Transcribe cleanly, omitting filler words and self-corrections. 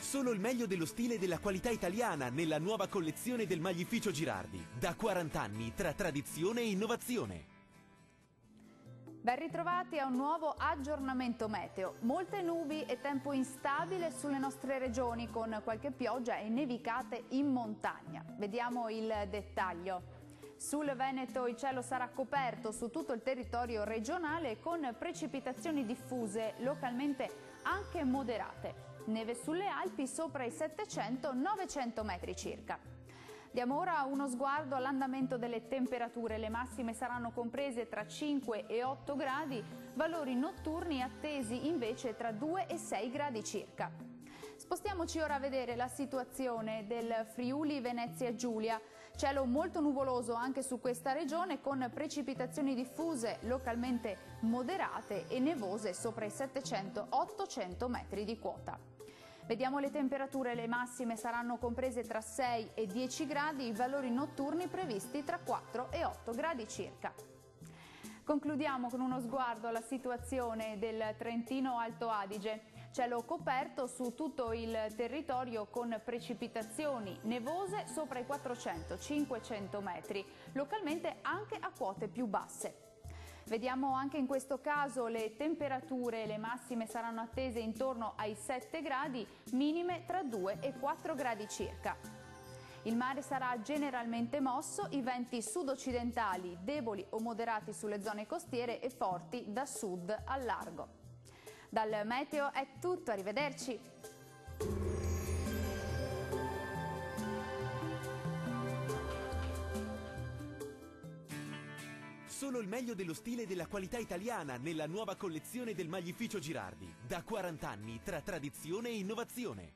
Solo il meglio dello stile e della qualità italiana nella nuova collezione del Maglificio Girardi. Da 40 anni tra tradizione e innovazione. Ben ritrovati a un nuovo aggiornamento meteo. Molte nubi e tempo instabile sulle nostre regioni, con qualche pioggia e nevicate in montagna. Vediamo il dettaglio. Sul Veneto il cielo sarà coperto su tutto il territorio regionale con precipitazioni diffuse, localmente anche moderate. Neve sulle Alpi sopra i 700-900 metri circa. Diamo ora uno sguardo all'andamento delle temperature. Le massime saranno comprese tra 5 e 8 gradi, valori notturni attesi invece tra 2 e 6 gradi circa. Spostiamoci ora a vedere la situazione del Friuli Venezia Giulia. Cielo molto nuvoloso anche su questa regione, con precipitazioni diffuse localmente moderate e nevose sopra i 700-800 metri di quota. Vediamo le temperature. Le massime saranno comprese tra 6 e 10 gradi, i valori notturni previsti tra 4 e 8 gradi circa. Concludiamo con uno sguardo alla situazione del Trentino Alto Adige. Cielo coperto su tutto il territorio con precipitazioni nevose sopra i 400-500 metri, localmente anche a quote più basse. Vediamo anche in questo caso le temperature. Le massime saranno attese intorno ai 7 gradi, minime tra 2 e 4 gradi circa. Il mare sarà generalmente mosso, i venti sud-occidentali deboli o moderati sulle zone costiere e forti da sud al largo. Dal meteo è tutto, arrivederci! Solo il meglio dello stile e della qualità italiana nella nuova collezione del Maglificio Girardi. Da 40 anni tra tradizione e innovazione.